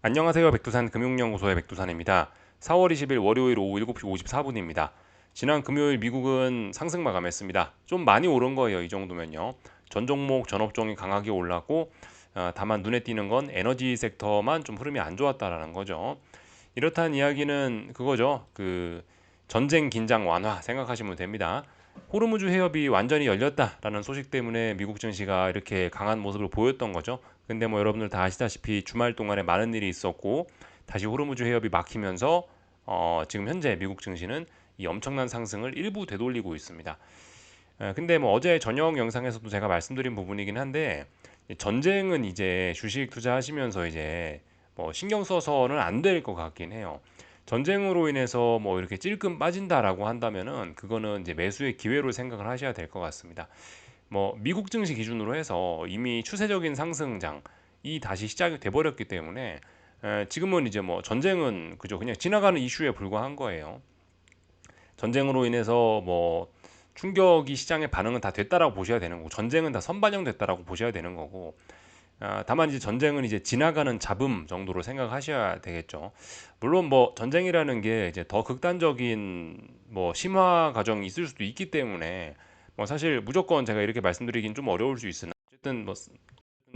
안녕하세요. 백두산 금융연구소의 백두산입니다. 4월 20일 월요일 오후 7시 54분입니다. 지난 금요일 미국은 상승 마감했습니다. 좀 많이 오른 거예요. 이 정도면요. 전 종목, 전 업종이 강하게 올랐고 다만 눈에 띄는 건 에너지 섹터만 좀 흐름이 안 좋았다라는 거죠. 이렇다는 이야기는 그거죠. 전쟁 긴장 완화 생각하시면 됩니다. 호르무즈 해협이 완전히 열렸다라는 소식 때문에 미국 증시가 이렇게 강한 모습을 보였던 거죠. 근데 뭐 여러분들 다 아시다시피 주말 동안에 많은 일이 있었고 다시 호르무즈 해협이 막히면서 지금 현재 미국 증시는 이 엄청난 상승을 일부 되돌리고 있습니다. 근데 뭐 어제 저녁 영상에서도 제가 말씀드린 부분이긴 한데 전쟁은 이제 주식 투자하시면서 이제 뭐 신경 써서는 안 될 것 같긴 해요. 전쟁으로 인해서 뭐 이렇게 찔끔 빠진다라고 한다면은 그거는 이제 매수의 기회로 생각을 하셔야 될 것 같습니다. 뭐 미국 증시 기준으로 해서 이미 추세적인 상승장이 다시 시작이 돼 버렸기 때문에 지금은 이제 뭐 전쟁은 그죠 그냥 지나가는 이슈에 불과한 거예요. 전쟁으로 인해서 뭐 충격이 시장의 반응은 다 됐다라고 보셔야 되는 거고 전쟁은 다 선반영됐다라고 보셔야 되는 거고 다만 이제 전쟁은 이제 지나가는 잡음 정도로 생각하셔야 되겠죠. 물론 뭐 전쟁이라는 게 이제 더 극단적인 뭐 심화 과정이 있을 수도 있기 때문에 뭐 사실 무조건 제가 이렇게 말씀드리긴 좀 어려울 수 있으나 어쨌든 뭐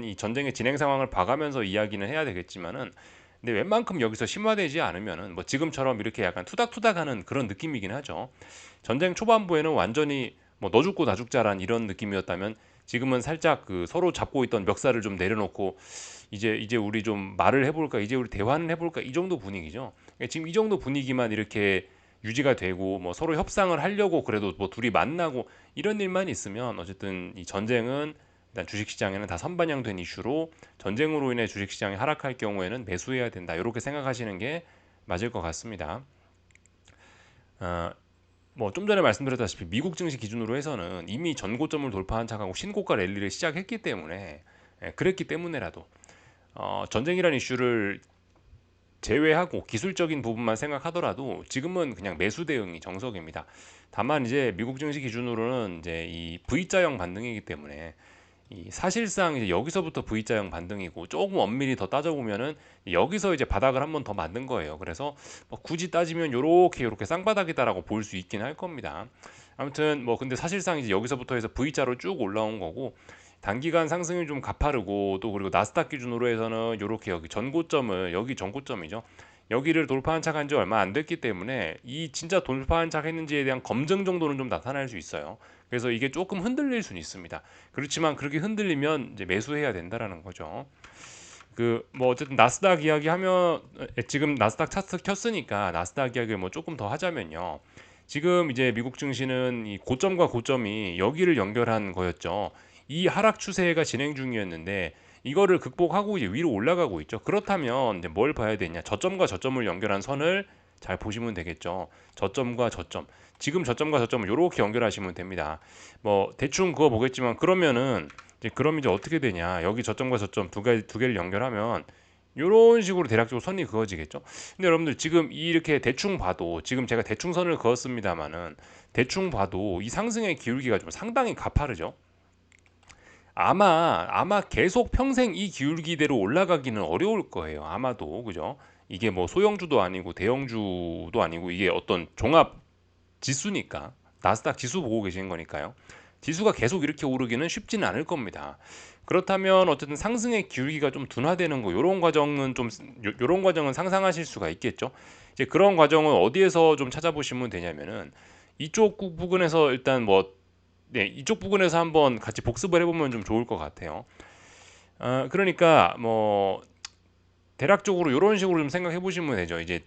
이 전쟁의 진행 상황을 봐가면서 이야기는 해야 되겠지만은 근데 웬만큼 여기서 심화되지 않으면은 뭐 지금처럼 이렇게 약간 투닥투닥하는 그런 느낌이긴 하죠. 전쟁 초반부에는 완전히 뭐 너 죽고 나 죽자란 이런 느낌이었다면 지금은 살짝 서로 잡고 있던 멱살을 좀 내려놓고 이제 우리 좀 말을 해볼까 이제 우리 대화는 해볼까 이 정도 분위기죠. 그러니까 지금 이 정도 분위기만 이렇게 유지가 되고 뭐 서로 협상을 하려고 그래도 뭐 둘이 만나고 이런 일만 있으면 어쨌든 이 전쟁은 일단 주식시장에는 다 선반영된 이슈로 전쟁으로 인해 주식시장이 하락할 경우에는 매수해야 된다 이렇게 생각하시는 게 맞을 것 같습니다. 어, 뭐 좀 전에 말씀드렸다시피 미국 증시 기준으로 해서는 이미 전고점을 돌파한 차하고 신고가 랠리를 시작했기 때문에 그랬기 때문에라도 전쟁이라는 이슈를 제외하고 기술적인 부분만 생각하더라도 지금은 그냥 매수 대응이 정석입니다. 다만 이제 미국 증시 기준으로는 이제 이 V자형 반등이기 때문에 이 사실상 이제 여기서부터 V자형 반등이고 조금 엄밀히 더 따져보면은 여기서 이제 바닥을 한번 더 만든 거예요. 그래서 뭐 굳이 따지면 요렇게 쌍바닥이다라고 볼 수 있긴 할 겁니다. 아무튼 뭐 근데 사실상 이제 여기서부터 해서 V자로 쭉 올라온 거고 단기간 상승이 좀 가파르고 또 그리고 나스닥 기준으로 해서는 요렇게 여기 전고점을 여기 전고점이죠. 여기를 돌파한 척 한 지 얼마 안 됐기 때문에 이 진짜 돌파한 척 했는지에 대한 검증 정도는 좀 나타날 수 있어요. 그래서 이게 조금 흔들릴 수는 있습니다. 그렇지만 그렇게 흔들리면 이제 매수해야 된다라는 거죠. 뭐 어쨌든 나스닥 이야기하면 지금 나스닥 차트 켰으니까 나스닥 이야기를 뭐 조금 더 하자면요. 지금 이제 미국 증시는 이 고점과 고점이 여기를 연결한 거였죠. 이 하락 추세가 진행 중이었는데 이거를 극복하고 이제 위로 올라가고 있죠. 그렇다면 이제 뭘 봐야 되냐? 저점과 저점을 연결한 선을 잘 보시면 되겠죠. 저점과 저점. 지금 저점과 저점을 이렇게 연결하시면 됩니다. 뭐 대충 그거 보겠지만 그러면은 그럼 이제 어떻게 되냐? 여기 저점과 저점 두 개를 연결하면 이런 식으로 대략적으로 선이 그어지겠죠. 근데 여러분들 지금 이렇게 대충 봐도 지금 제가 대충 선을 그었습니다만은 대충 봐도 이 상승의 기울기가 좀 상당히 가파르죠. 아마 계속 평생 이 기울기대로 올라가기는 어려울 거예요. 아마도 그죠? 이게 뭐 소형주도 아니고 대형주도 아니고 이게 어떤 종합 지수니까 나스닥 지수 보고 계신 거니까요. 지수가 계속 이렇게 오르기는 쉽지는 않을 겁니다. 그렇다면 어쨌든 상승의 기울기가 좀 둔화되는 거 이런 과정은 좀 요런 과정은 상상하실 수가 있겠죠. 이제 그런 과정은 어디에서 좀 찾아보시면 되냐면은 이쪽 부분에서 일단 뭐 네, 이쪽 부분에서 한번 같이 복습을 해보면 좀 좋을 것 같아요. 그러니까 뭐 대략적으로 이런 식으로 좀 생각해 보시면 되죠. 이제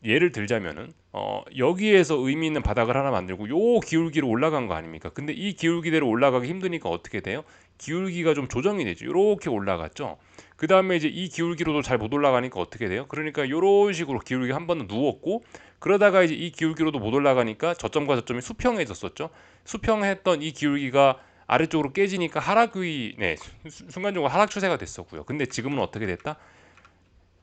예를 들자면은 여기에서 의미 있는 바닥을 하나 만들고 요 기울기로 올라간 거 아닙니까? 근데 이 기울기대로 올라가기 힘드니까 어떻게 돼요? 기울기가 좀 조정이 되죠. 요렇게 올라갔죠. 그 다음에 이제 이 기울기로도 잘 못 올라가니까 어떻게 돼요? 그러니까 요런 식으로 기울기 한 번은 누웠고 그러다가 이제 이 기울기로도 못 올라가니까 저점과 저점이 수평해졌었죠. 수평했던 이 기울기가 아래쪽으로 깨지니까 하락의 순간적으로 하락 추세가 됐었고요. 근데 지금은 어떻게 됐다?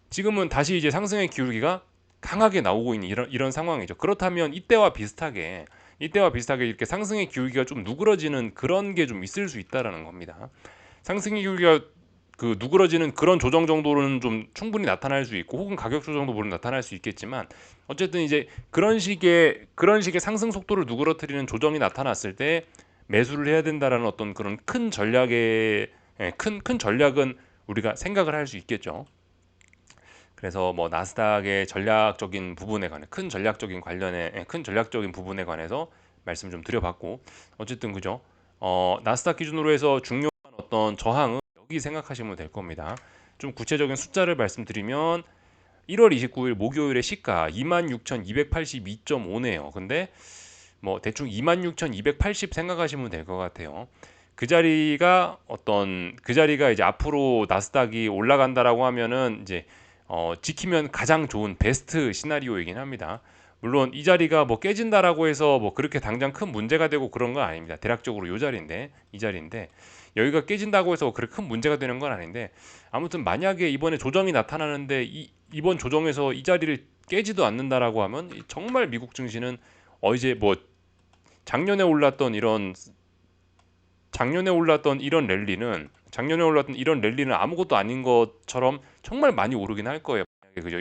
지금은 다시 이제 상승의 기울기가 강하게 나오고 있는 이런 상황이죠. 그렇다면 이때와 비슷하게 이렇게 상승의 기울기가 좀 누그러지는 그런 게 좀 있을 수 있다라는 겁니다. 상승의 기울기가 그 누그러지는 그런 조정 정도는 좀 충분히 나타날 수 있고 혹은 가격 조정도 물론 나타날 수 있겠지만 어쨌든 이제 그런 식의 상승 속도를 누그러뜨리는 조정이 나타났을 때 매수를 해야 된다라는 어떤 그런 큰 전략의 큰 전략은 우리가 생각을 할 수 있겠죠. 그래서 뭐 나스닥의 전략적인 부분에 관해 큰 전략적인 부분에 관해서 말씀 좀 드려봤고 어쨌든 그죠. 나스닥 기준으로 해서 중요한 어떤 저항은 여기 생각하시면 될 겁니다. 좀 구체적인 숫자를 말씀드리면 1월 29일 목요일의 시가 26,282.5네요. 근데 뭐 대충 26,280 생각하시면 될 것 같아요. 그 자리가 이제 앞으로 나스닥이 올라간다라고 하면은 이제 지키면 가장 좋은 베스트 시나리오이긴 합니다. 물론 이 자리가 뭐 깨진다라고 해서 뭐 그렇게 당장 큰 문제가 되고 그런 건 아닙니다. 대략적으로 이 자리인데 여기가 깨진다고 해서 그렇게 큰 문제가 되는 건 아닌데 아무튼 만약에 이번에 조정이 나타나는데 이번 조정에서 이 자리를 깨지도 않는다라고 하면 정말 미국 증시는 이제 뭐 작년에 올랐던 이런 작년에 올랐던 이런 랠리는 아무것도 아닌 것처럼 정말 많이 오르긴 할 거예요. 그죠?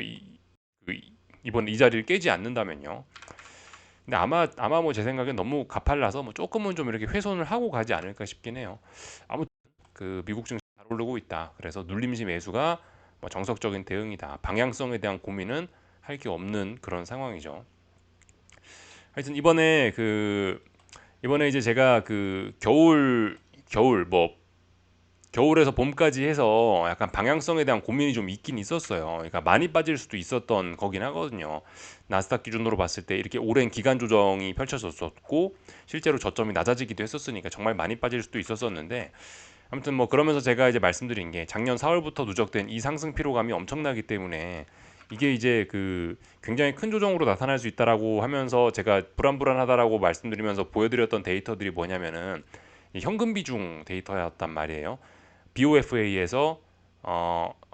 이번 이 자리를 깨지 않는다면요. 근데 아마 뭐 제 생각엔 너무 가팔라서 뭐 조금은 좀 이렇게 훼손을 하고 가지 않을까 싶긴 해요. 아무튼 그 미국 증시 잘 오르고 있다. 그래서 눌림시 매수가 뭐 정석적인 대응이다. 방향성에 대한 고민은 할 게 없는 그런 상황이죠. 하여튼 이번에 이제 제가 그 겨울 뭐 겨울에서 봄까지 해서 약간 방향성에 대한 고민이 좀 있긴 있었어요. 그러니까 많이 빠질 수도 있었던 거긴 하거든요. 나스닥 기준으로 봤을 때 이렇게 오랜 기간 조정이 펼쳐졌었고 실제로 저점이 낮아지기도 했었으니까 정말 많이 빠질 수도 있었었는데 아무튼 뭐 그러면서 제가 이제 말씀드린 게 작년 4월부터 누적된 이 상승 피로감이 엄청나기 때문에 이게 이제 그 굉장히 큰 조정으로 나타날 수 있다라고 하면서 제가 불안불안하다라고 말씀드리면서 보여드렸던 데이터들이 뭐냐면은 이 현금 비중 데이터였단 말이에요. BOFA에서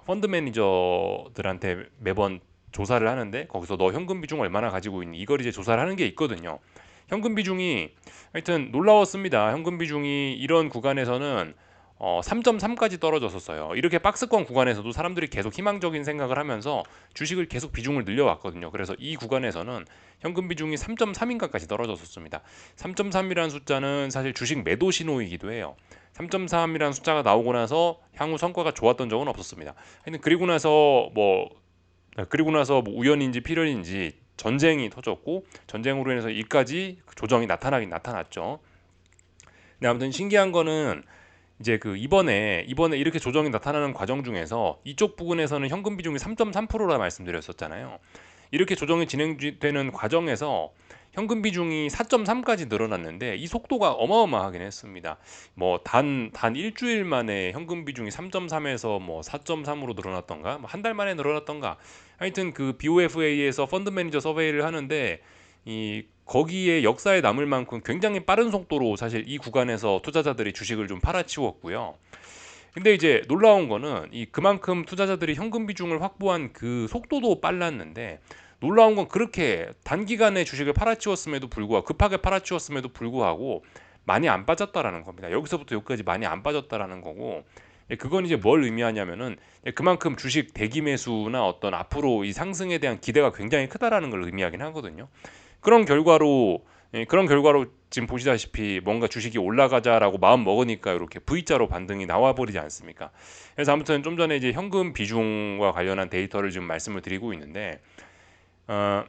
펀드 매니저들한테 매번 조사를 하는데 거기서 너 현금 비중 얼마나 가지고 있니? 이걸 이제 조사를 하는 게 있거든요. 현금 비중이 하여튼 놀라웠습니다. 현금 비중이 이런 구간에서는 3.3까지 떨어졌었어요. 이렇게 박스권 구간에서도 사람들이 계속 희망적인 생각을 하면서 주식을 계속 비중을 늘려왔거든요. 그래서 이 구간에서는 현금 비중이 3.3인가까지 떨어졌었습니다. 3.3이라는 숫자는 사실 주식 매도 신호이기도 해요. 3.3이라는 숫자가 나오고 나서 향후 성과가 좋았던 적은 없었습니다. 하여튼 그리고 나서 뭐 우연인지 필연인지 전쟁이 터졌고 전쟁으로 인해서 이까지 조정이 나타나긴 나타났죠. 근데 아무튼 신기한 거는 이제 그 이번에 이렇게 조정이 나타나는 과정 중에서 이쪽 부분에서는 현금 비중이 3.3%라 말씀드렸었잖아요. 이렇게 조정이 진행되는 과정에서 현금 비중이 4.3까지 늘어났는데 이 속도가 어마어마하긴 했습니다. 뭐 단 일주일 만에 현금 비중이 3.3에서 뭐 4.3으로 늘어났던가, 뭐 한 달 만에 늘어났던가. 하여튼 그 BOFA에서 펀드 매니저 서베이를 하는데 이 거기에 역사에 남을 만큼 굉장히 빠른 속도로 사실 이 구간에서 투자자들이 주식을 좀 팔아치웠고요. 근데 이제 놀라운 거는 그만큼 투자자들이 현금 비중을 확보한 그 속도도 빨랐는데 놀라운 건 그렇게 단기간에 주식을 팔아치웠음에도 불구하고 급하게 팔아치웠음에도 불구하고 많이 안 빠졌다라는 겁니다. 여기서부터 여기까지 많이 안 빠졌다라는 거고 그건 이제 뭘 의미하냐면은 그만큼 주식 대기 매수나 어떤 앞으로 이 상승에 대한 기대가 굉장히 크다라는 걸 의미하긴 하거든요. 그런 결과로 지금 보시다시피 뭔가 주식이 올라가자라고 마음 먹으니까 이렇게 V자로 반등이 나와 버리지 않습니까? 그래서 아무튼 좀 전에 이제 현금 비중과 관련한 데이터를 좀 말씀을 드리고 있는데 어,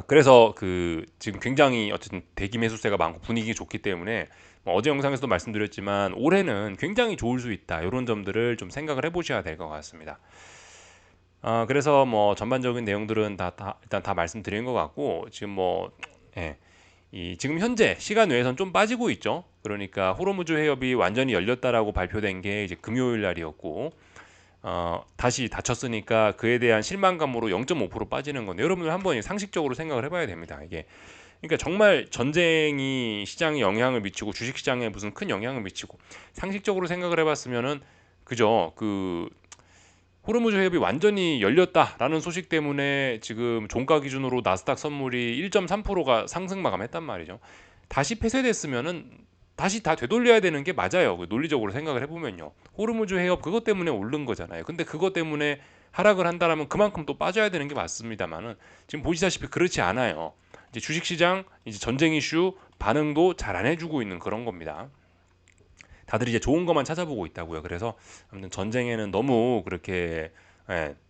그래서 그 지금 굉장히 어쨌든 대기 매수세가 많고 분위기 좋기 때문에 뭐 어제 영상에서도 말씀드렸지만 올해는 굉장히 좋을 수 있다. 이런 점들을 좀 생각을 해보셔야 될 것 같습니다. 그래서 뭐 전반적인 내용들은 일단 다 말씀드린 것 같고 지금 뭐 예, 지금 현재 시간 외에선 좀 빠지고 있죠. 그러니까 호르무즈 해협이 완전히 열렸다라고 발표된 게 이제 금요일 날이었고 다시 닫혔으니까 그에 대한 실망감으로 0.5% 빠지는 건데 여러분들 한번 상식적으로 생각을 해봐야 됩니다. 이게 그러니까 정말 전쟁이 시장에 영향을 미치고 주식 시장에 무슨 큰 영향을 미치고 상식적으로 생각을 해봤으면은 그죠 그 호르무즈 해협이 완전히 열렸다라는 소식 때문에 지금 종가 기준으로 나스닥 선물이 1.3%가 상승 마감했단 말이죠. 다시 폐쇄됐으면은 다시 다 되돌려야 되는 게 맞아요. 논리적으로 생각을 해보면요. 호르무즈 해협 그것 때문에 오른 거잖아요. 근데 그것 때문에 하락을 한다라면 그만큼 또 빠져야 되는 게 맞습니다만은 지금 보시다시피 그렇지 않아요. 이제 주식시장 이제 전쟁 이슈 반응도 잘 안 해주고 있는 그런 겁니다. 다들 이제 좋은 것만 찾아보고 있다고요. 그래서 아무튼 전쟁에는 너무 그렇게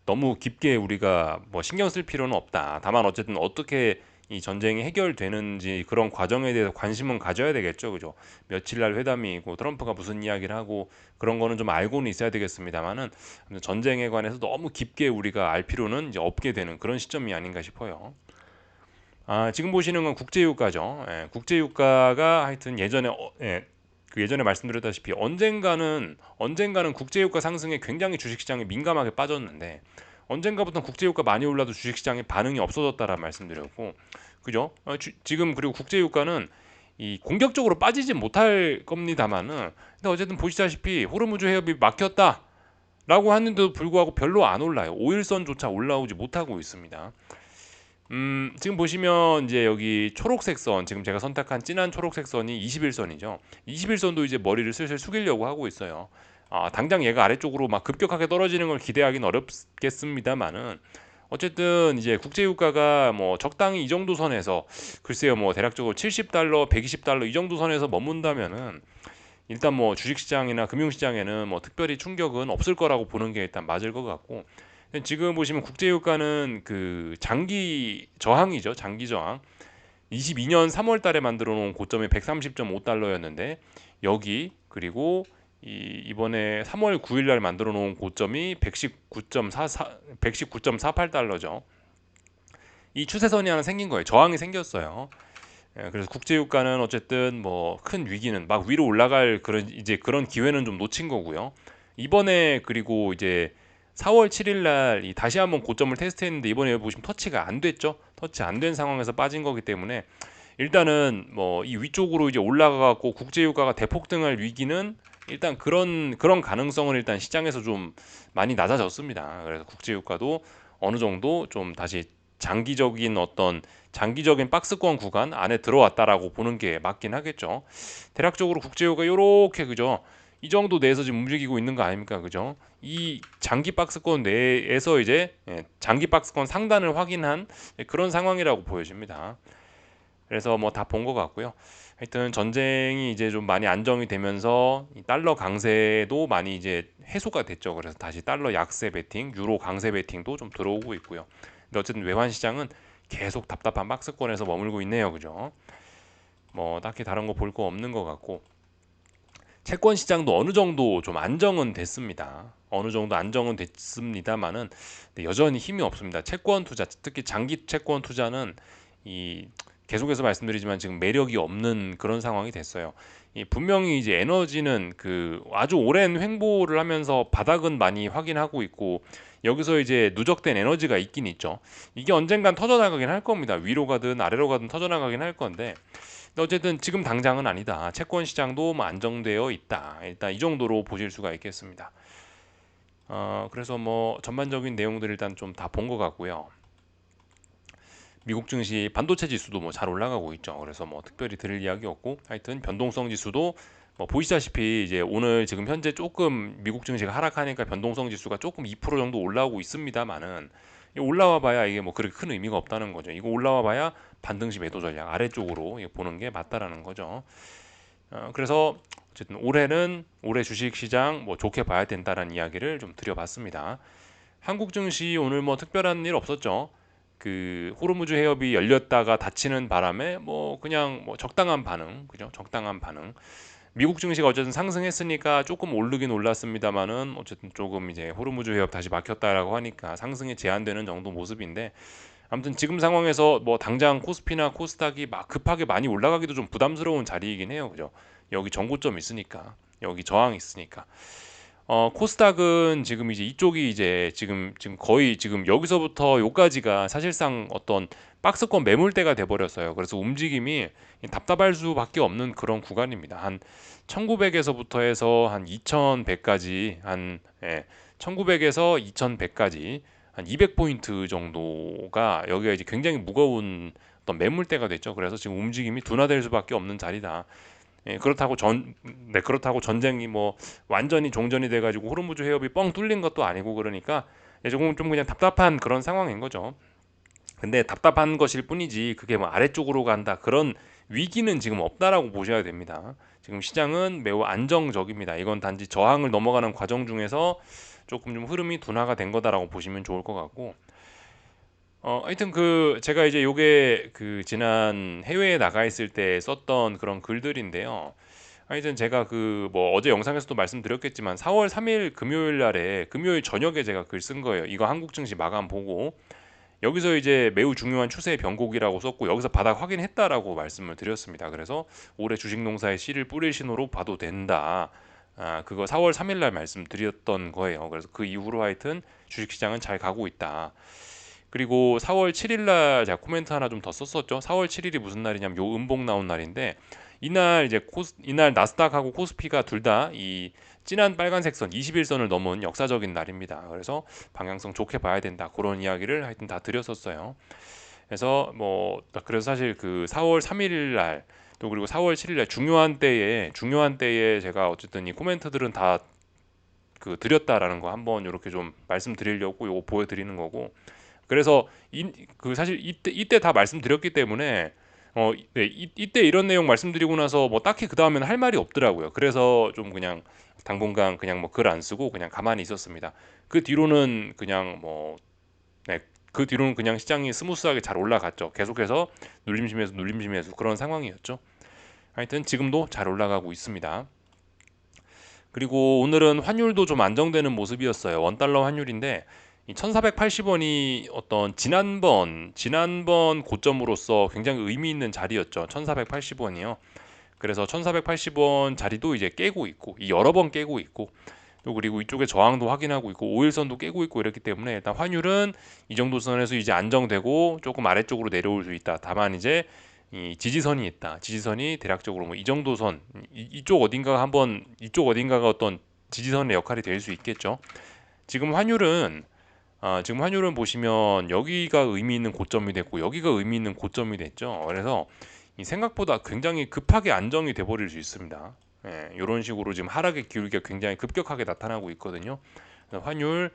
너무 깊게 우리가 뭐 신경 쓸 필요는 없다. 다만 어쨌든 어떻게 이 전쟁이 해결되는지 그런 과정에 대해서 관심은 가져야 되겠죠, 그죠? 며칠 날 회담이고 트럼프가 무슨 이야기를 하고 그런 거는 좀 알고는 있어야 되겠습니다만은 전쟁에 관해서 너무 깊게 우리가 알 필요는 이제 없게 되는 그런 시점이 아닌가 싶어요. 지금 보시는 건 국제유가죠. 국제유가가 하여튼 그 예전에 말씀드렸다시피 언젠가는 국제유가 상승에 굉장히 주식시장이 민감하게 빠졌는데 언젠가부터 국제유가 많이 올라도 주식시장에 반응이 없어졌다라는 말씀드렸고 그죠? 지금 그리고 국제유가는 이 공격적으로 빠지진 못할 겁니다만은 근데 어쨌든 보시다시피 호르무즈 해협이 막혔다라고 하는데도 불구하고 별로 안 올라요. 5일선조차 올라오지 못하고 있습니다. 지금 보시면 이제 여기 초록색 선, 지금 제가 선택한 진한 초록색 선이 21선이죠. 21선도 이제 머리를 슬슬 숙이려고 하고 있어요. 당장 얘가 아래쪽으로 막 급격하게 떨어지는 걸 기대하기는 어렵겠습니다만은 어쨌든 이제 국제유가가 뭐 적당히 이 정도 선에서 글쎄요 뭐 대략적으로 70달러, 120달러 이 정도 선에서 머문다면은 일단 뭐 주식시장이나 금융시장에는 뭐 특별히 충격은 없을 거라고 보는 게 일단 맞을 것 같고 지금 보시면 국제유가는 그 장기 저항이죠. 장기 저항. 22년 3월 달에 만들어 놓은 고점이 130.5달러였는데 여기 그리고 이번에 3월 9일 날 만들어 놓은 고점이 119.48달러죠. 이 추세선이 하나 생긴 거예요. 저항이 생겼어요. 그래서 국제유가는 어쨌든 뭐 큰 위기는 막 위로 올라갈 그런 이제 그런 기회는 좀 놓친 거고요. 이번에 그리고 이제 4월 7일 날 다시 한번 고점을 테스트했는데 이번에 보시면 터치가 안 됐죠. 터치 안 된 상황에서 빠진 거기 때문에 일단은 뭐 이 위쪽으로 이제 올라가고 국제유가가 대폭등할 위기는 일단 그런 가능성은 일단 시장에서 좀 많이 낮아졌습니다. 그래서 국제유가도 어느 정도 좀 다시 장기적인 박스권 구간 안에 들어왔다라고 보는 게 맞긴 하겠죠. 대략적으로 국제유가 요렇게 그죠? 이 정도 내에서 지금 움직이고 있는 거 아닙니까? 그죠? 이 장기 박스권 내에서 이제 장기 박스권 상단을 확인한 그런 상황이라고 보여집니다. 그래서 뭐 다 본 것 같고요. 하여튼 전쟁이 이제 좀 많이 안정이 되면서 이 달러 강세도 많이 이제 해소가 됐죠. 그래서 다시 달러 약세 베팅, 유로 강세 베팅도 좀 들어오고 있고요. 근데 어쨌든 외환 시장은 계속 답답한 박스권에서 머물고 있네요. 그죠? 뭐 딱히 다른 거 볼 거 없는 것 같고 채권 시장도 어느 정도 좀 안정은 됐습니다. 어느 정도 안정은 됐습니다만은 여전히 힘이 없습니다. 채권 투자, 특히 장기 채권 투자는 이 계속해서 말씀드리지만 지금 매력이 없는 그런 상황이 됐어요. 분명히 이제 에너지는 그 아주 오랜 횡보를 하면서 바닥은 많이 확인하고 있고 여기서 이제 누적된 에너지가 있긴 있죠. 이게 언젠간 터져나가긴 할 겁니다. 위로 가든 아래로 가든 터져나가긴 할 건데 어쨌든 지금 당장은 아니다. 채권 시장도 뭐 안정되어 있다. 일단 이 정도로 보실 수가 있겠습니다. 그래서 뭐 전반적인 내용들 일단 좀 다 본 것 같고요. 미국 증시 반도체 지수도 뭐 잘 올라가고 있죠. 그래서 뭐 특별히 드릴 이야기 없고 하여튼 변동성 지수도 뭐 보시다시피 이제 오늘 지금 현재 조금 미국 증시가 하락하니까 변동성 지수가 조금 2% 정도 올라오고 있습니다만은 올라와 봐야 이게 뭐 그렇게 큰 의미가 없다는 거죠. 이거 올라와 봐야 반등시 매도 전략 아래쪽으로 보는 게 맞다라는 거죠. 그래서 어쨌든 올해 주식 시장 뭐 좋게 봐야 된다라는 이야기를 좀 드려봤습니다. 한국 증시 오늘 뭐 특별한 일 없었죠. 그 호르무즈 해협이 열렸다가 닫히는 바람에 뭐 그냥 뭐 적당한 반응, 그죠? 적당한 반응. 미국 증시가 어쨌든 상승했으니까 조금 오르긴 올랐습니다만은 어쨌든 조금 이제 호르무즈 해협 다시 막혔다라고 하니까 상승이 제한되는 정도 모습인데 아무튼 지금 상황에서 뭐 당장 코스피나 코스닥이 막 급하게 많이 올라가기도 좀 부담스러운 자리이긴 해요, 그죠? 여기 정고점 있으니까 여기 저항 있으니까. 코스닥은 지금 이제 이쪽이 이제 지금 거의 지금 여기서부터 요까지가 사실상 어떤 박스권 매물대가 돼 버렸어요. 그래서 움직임이 답답할 수밖에 없는 그런 구간입니다. 한 1900에서부터 해서 한 2100까지 1900에서 2100까지 한 200포인트 정도가 여기가 이제 굉장히 무거운 어떤 매물대가 됐죠. 그래서 지금 움직임이 둔화될 수밖에 없는 자리다. 예, 그렇다고 전쟁이 뭐 완전히 종전이 돼가지고 호르무즈 해협이 뻥 뚫린 것도 아니고 그러니까 예, 조금 좀 그냥 답답한 그런 상황인 거죠. 근데 답답한 것일 뿐이지 그게 뭐 아래쪽으로 간다 그런 위기는 지금 없다라고 보셔야 됩니다. 지금 시장은 매우 안정적입니다. 이건 단지 저항을 넘어가는 과정 중에서 조금 좀 흐름이 둔화가 된 거다라고 보시면 좋을 것 같고 하여튼 그 제가 이제 요게 그 지난 해외에 나가 있을 때 썼던 그런 글들인데요. 하여튼 제가 그 뭐 어제 영상에서도 말씀드렸겠지만 4월 3일 금요일 날에 금요일 저녁에 제가 글 쓴 거예요. 이거 한국 증시 마감 보고 여기서 이제 매우 중요한 추세 변곡이라고 썼고 여기서 바닥 확인했다라고 말씀을 드렸습니다. 그래서 올해 주식 농사에 씨를 뿌릴 신호로 봐도 된다. 그거 4월 3일 날 말씀드렸던 거예요. 그래서 그 이후로 하여튼 주식 시장은 잘 가고 있다. 그리고 4월 7일 날 제가 코멘트 하나 좀 더 썼었죠. 4월 7일이 무슨 날이냐면 요 음봉 나온 날인데 이날 나스닥하고 코스피가 둘 다 이 진한 빨간색 선 21선을 넘은 역사적인 날입니다. 그래서 방향성 좋게 봐야 된다. 그런 이야기를 하여튼 다 드렸었어요. 그래서 사실 그 4월 3일 날 또 그리고 4월 7일 날 중요한 때에 제가 어쨌든 이 코멘트들은 다 그 드렸다라는 거 한번 이렇게 좀 말씀드리려고 요거 보여드리는 거고 그래서 그 사실 이때 다 말씀드렸기 때문에 이때 이런 내용 말씀드리고 나서 뭐 딱히 그 다음에는 할 말이 없더라고요. 그래서 좀 그냥 당분간 그냥 뭐 글 안 쓰고 그냥 가만히 있었습니다. 그 뒤로는 그냥 뭐 네, 그 뒤로는 그냥 시장이 스무스하게 잘 올라갔죠. 계속해서 눌림심에서 그런 상황이었죠. 하여튼 지금도 잘 올라가고 있습니다. 그리고 오늘은 환율도 좀 안정되는 모습이었어요. 원달러 환율인데 1480원이 어떤 지난번 고점으로서 굉장히 의미 있는 자리였죠. 1480원이요. 그래서 1480원 자리도 이제 깨고 있고 여러 번 깨고 있고 또 그리고 이쪽에 저항도 확인하고 있고 5일선도 깨고 있고 이렇기 때문에 일단 환율은 이 정도 선에서 이제 안정되고 조금 아래쪽으로 내려올 수 있다. 다만 이제 이 지지선이 있다. 지지선이 대략적으로 뭐 이 정도 선 이쪽 어딘가가 어떤 지지선의 역할이 될 수 있겠죠. 지금 환율은 보시면 여기가 의미 있는 고점이 됐고 여기가 의미 있는 고점이 됐죠. 그래서 이 생각보다 굉장히 급하게 안정이 돼 버릴 수 있습니다. 예, 이런 식으로 지금 하락의 기울기가 굉장히 급격하게 나타나고 있거든요. 환율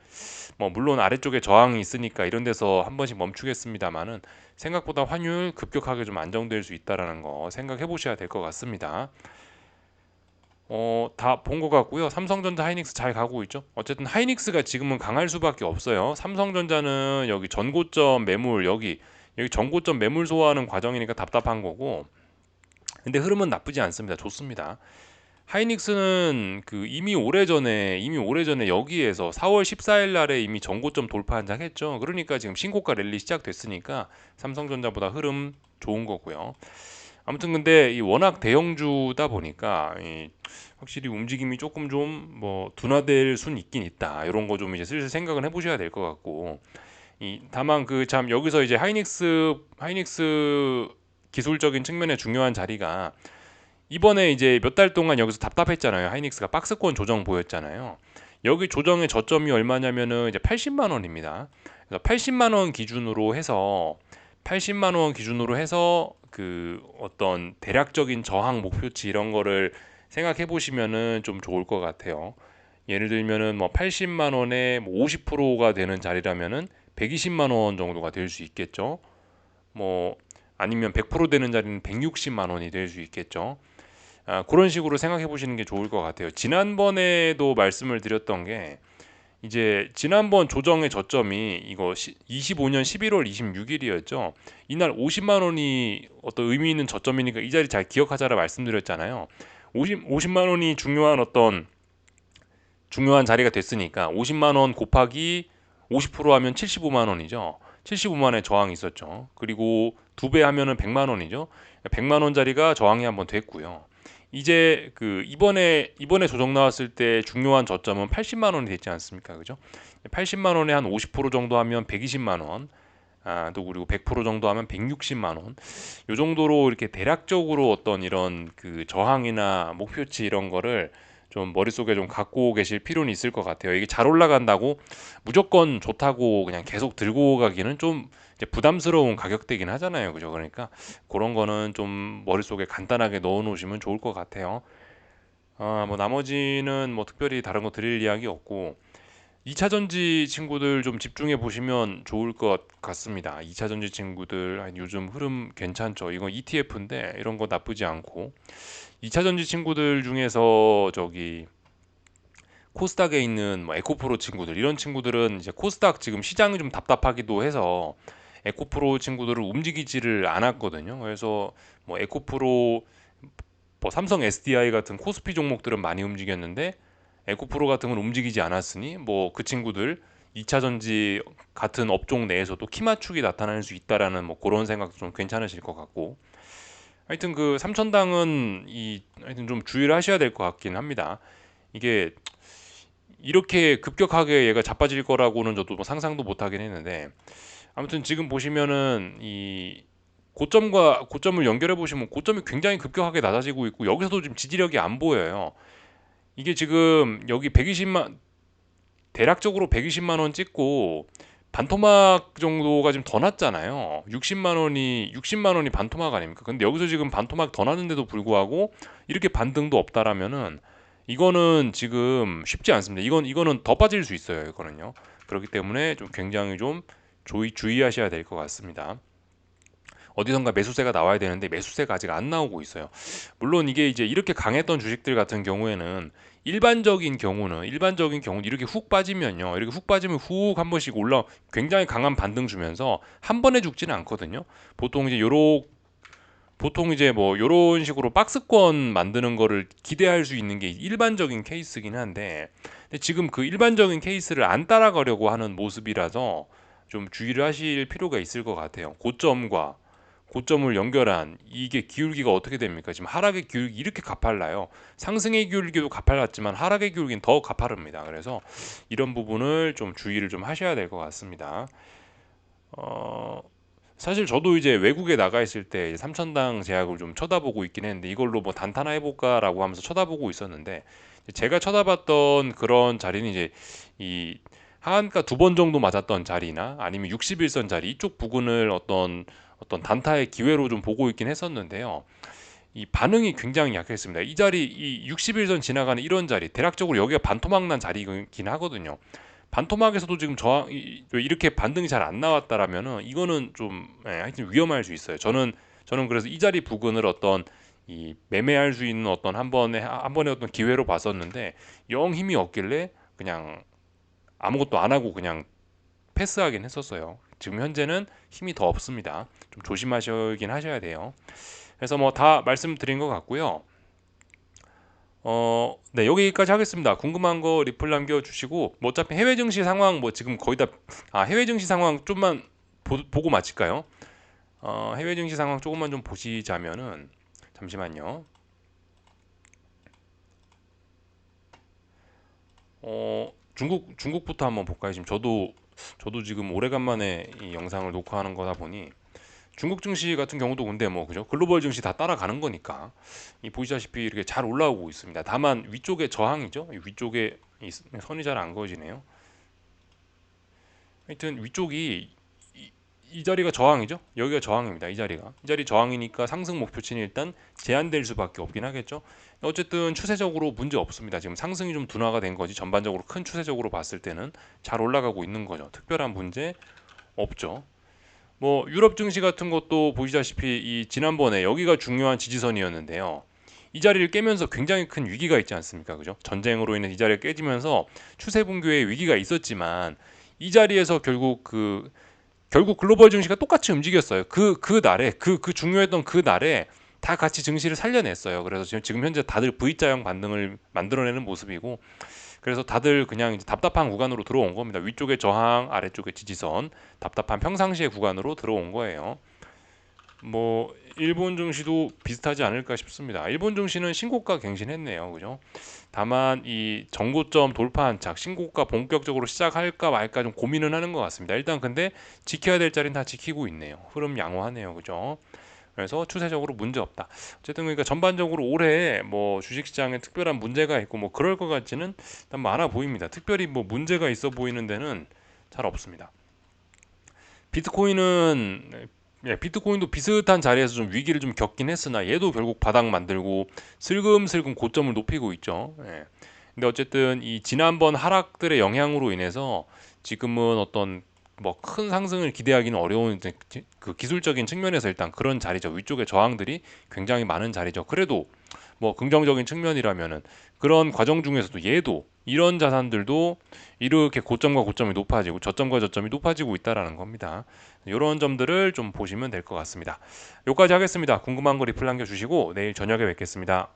뭐 물론 아래쪽에 저항이 있으니까 이런 데서 한 번씩 멈추겠습니다만은 생각보다 환율 급격하게 좀 안정될 수 있다라는 거 생각해 보셔야 될 것 같습니다. 다 본 것 같고요. 삼성전자, 하이닉스 잘 가고 있죠. 어쨌든 하이닉스가 지금은 강할 수밖에 없어요. 삼성전자는 여기 전고점 매물 여기 전고점 매물 소화하는 과정이니까 답답한 거고. 근데 흐름은 나쁘지 않습니다. 좋습니다. 하이닉스는 그 이미 오래전에 여기에서 4월 14일 날에 이미 전고점 돌파 한 장 했죠. 그러니까 지금 신고가 랠리 시작됐으니까 삼성전자보다 흐름 좋은 거고요. 아무튼 근데 이 워낙 대형주다 보니까 확실히 움직임이 조금 좀 뭐 둔화될 순 있긴 있다. 이런 거 좀 이제 슬슬 생각을 해보셔야 될 것 같고 다만 그 참 여기서 이제 하이닉스 기술적인 측면의 중요한 자리가 이번에 이제 몇 달 동안 여기서 답답했잖아요. 하이닉스가 박스권 조정 보였잖아요. 여기 조정의 저점이 얼마냐면은 이제 80만 원입니다. 그래서 80만 원 기준으로 해서 그 어떤 대략적인 저항 목표치 이런 거를 생각해 보시면은 좀 좋을 것 같아요. 예를 들면은 뭐 80만 원에 뭐 50%가 되는 자리라면은 120만 원 정도가 될 수 있겠죠. 뭐 아니면 100% 되는 자리는 160만 원이 될 수 있겠죠. 그런 식으로 생각해 보시는 게 좋을 것 같아요. 지난번에도 말씀을 드렸던 게 이제 지난번 조정의 저점이 이거 25년 11월 26일이었죠. 이날 50만 원이 어떤 의미 있는 저점이니까 이 자리 잘 기억하자라 말씀드렸잖아요. 50만 원이 중요한 자리가 됐으니까 50만 원 곱하기 50% 하면 75만 원이죠. 75만 원의 저항이 있었죠. 그리고 두 배 하면은 100만 원이죠. 100만 원짜리가 저항이 한번 됐고요. 이제 그 이번에 조정 나왔을 때 중요한 저점은 80만 원이 됐지 않습니까? 그죠? 80만 원에 한 50% 정도 하면 120만 원. 또 그리고 100% 정도 하면 160만 원. 요 정도로 이렇게 대략적으로 어떤 이런 그 저항이나 목표치 이런 거를 좀 머릿속에 좀 갖고 계실 필요는 있을 것 같아요. 이게 잘 올라간다고 무조건 좋다고 그냥 계속 들고 가기는 좀 이제 부담스러운 가격대긴 하잖아요. 그죠? 그러니까 그런 거는 좀 머릿속에 간단하게 넣어 놓으시면 좋을 것 같아요. 뭐 나머지는 뭐 특별히 다른 거 드릴 이야기 없고 2차 전지 친구들 좀 집중해 보시면 좋을 것 같습니다. 2차 전지 친구들 요즘 흐름 괜찮죠? 이건 ETF인데 이런 거 나쁘지 않고 2차 전지 친구들 중에서 저기 코스닥에 있는 뭐 에코프로 친구들 이런 친구들은 이제 코스닥 지금 시장이 좀 답답하기도 해서 에코프로 친구들을 움직이지를 않았거든요. 그래서 뭐 에코프로 뭐 삼성 SDI 같은 코스피 종목들은 많이 움직였는데 에코프로 같은 건 움직이지 않았으니 뭐 그 친구들 2차 전지 같은 업종 내에서도 키 맞추기 나타날 수 있다라는 뭐 그런 생각도 좀 괜찮으실 것 같고 하여튼 그 삼천당은 이 하여튼 좀 주의를 하셔야 될 것 같긴 합니다. 이게 이렇게 급격하게 얘가 자빠질 거라고는 저도 뭐 상상도 못 하긴 했는데 아무튼 지금 보시면은 이 고점과 고점을 연결해 보시면 고점이 굉장히 급격하게 낮아지고 있고 여기서도 지금 지지력이 안 보여요. 이게 지금 여기 120만 대략적으로 120만 원 찍고 반토막 정도가 지금 더 낮잖아요. 60만 원이 반토막 아닙니까? 근데 여기서 지금 반토막 더 낮은데도 불구하고 이렇게 반등도 없다라면은 이거는 지금 쉽지 않습니다. 이거는 더 빠질 수 있어요. 이거는요. 그렇기 때문에 좀 굉장히 좀 주의하셔야 될 것 같습니다. 어디선가 매수세가 나와야 되는데 매수세가 아직 안 나오고 있어요. 물론 이게 이제 이렇게 강했던 주식들 같은 경우에는 일반적인 경우는 이렇게 훅 빠지면요. 이렇게 훅 빠지면 훅 한 번씩 올라 굉장히 강한 반등 주면서 한 번에 죽지는 않거든요. 보통 이제 보통 이제 뭐 요런 식으로 박스권 만드는 거를 기대할 수 있는 게 일반적인 케이스긴 한데 근데 지금 그 일반적인 케이스를 안 따라가려고 하는 모습이라서 좀 주의를 하실 필요가 있을 것 같아요. 고점을 연결한 이게 기울기가 어떻게 됩니까? 지금 하락의 기울기 이렇게 가팔라요. 상승의 기울기도 가팔랐지만 하락의 기울기는 더 가파릅니다. 그래서 이런 부분을 좀 주의를 좀 하셔야 될 것 같습니다. 어, 사실 저도 이제 외국에 나가 있을 때 삼천당 제약을 좀 쳐다보고 있긴 했는데 이걸로 뭐 단타나 해볼까라고 하면서 쳐다보고 있었는데 제가 쳐다봤던 그런 자리는 이제 이 하한가 두 번 정도 맞았던 자리나 아니면 61선 자리 이쪽 부근을 어떤 단타의 기회로 좀 보고 있긴 했었는데요. 이 반응이 굉장히 약했습니다. 이 자리 이 61선 지나가는 이런 자리 대략적으로 여기가 반토막 난 자리이긴 하거든요. 반토막에서도 지금 이렇게 반등이 잘 안 나왔다라면은 이거는 좀 하여튼 위험할 수 있어요. 저는 그래서 이 자리 부근을 어떤 이 매매할 수 있는 어떤 한 번의 어떤 기회로 봤었는데 영 힘이 없길래 그냥 아무것도 안 하고 그냥 패스하긴 했었어요. 지금 현재는 힘이 더 없습니다. 좀 조심하시긴 하셔야 돼요. 그래서 뭐 다 말씀드린 것 같고요. 네, 여기까지 하겠습니다. 궁금한 거 리플 남겨주시고, 뭐 어차피 해외 증시 상황 뭐 지금 거의 다, 해외 증시 상황 좀만 보고 마칠까요? 해외 증시 상황 조금만 좀 보시자면은, 잠시만요. 중국부터 한번 볼까요? 지금 저도 지금 오래간만에 이 영상을 녹화하는 거다 보니, 중국 증시 같은 경우도 근데 뭐 그죠? 글로벌 증시 다 따라가는 거니까 이 보시다시피 이렇게 잘 올라오고 있습니다. 다만 위쪽에 저항이죠. 이 위쪽에 선이 잘 안 그어지네요. 하여튼 위쪽이 이 자리가 저항이죠. 여기가 저항입니다. 이 자리 저항이니까 상승 목표치는 일단 제한될 수밖에 없긴 하겠죠. 어쨌든 추세적으로 문제 없습니다. 지금 상승이 좀 둔화가 된 거지 전반적으로 큰 추세적으로 봤을 때는 잘 올라가고 있는 거죠. 특별한 문제 없죠. 뭐 유럽 증시 같은 것도 보시다시피 이 지난번에 여기가 중요한 지지선이었는데요. 이 자리를 깨면서 굉장히 큰 위기가 있지 않습니까? 그죠? 전쟁으로 인해 이 자리가 깨지면서 추세 붕괴의 위기가 있었지만 이 자리에서 결국 글로벌 증시가 똑같이 움직였어요. 그 날에 그 중요했던 그 날에 다 같이 증시를 살려냈어요. 그래서 지금 현재 다들 V자형 반등을 만들어내는 모습이고 그래서 다들 그냥 이제 답답한 구간으로 들어온 겁니다. 위쪽에 저항, 아래쪽에 지지선, 답답한 평상시의 구간으로 들어온 거예요. 뭐 일본 증시도 비슷하지 않을까 싶습니다. 일본 증시는 신고가 갱신했네요. 그죠? 다만 이 정고점 돌파한 착 신고가 본격적으로 시작할까 말까 좀 고민은 하는 것 같습니다. 일단 근데 지켜야 될 자리는 다 지키고 있네요. 흐름 양호하네요. 그죠? 그래서 추세적으로 문제 없다. 어쨌든 그러니까 전반적으로 올해 뭐 주식시장에 특별한 문제가 있고 뭐 그럴 것 같지는 일단 많아 보입니다. 특별히 뭐 문제가 있어 보이는 데는 잘 없습니다. 비트코인은 비트코인도 비슷한 자리에서 좀 위기를 좀 겪긴 했으나 얘도 결국 바닥 만들고 슬금슬금 고점을 높이고 있죠. 예. 근데 어쨌든 이 지난번 하락들의 영향으로 인해서 지금은 어떤 뭐 큰 상승을 기대하기는 어려운 그 기술적인 측면에서 일단 그런 자리죠. 위쪽에 저항들이 굉장히 많은 자리죠. 그래도 뭐 긍정적인 측면이라면은 그런 과정 중에서도 얘도 이런 자산들도 이렇게 고점과 고점이 높아지고 저점과 저점이 높아지고 있다라는 겁니다. 이런 점들을 좀 보시면 될 것 같습니다. 여기까지 하겠습니다. 궁금한 거 리플 남겨주시고 내일 저녁에 뵙겠습니다.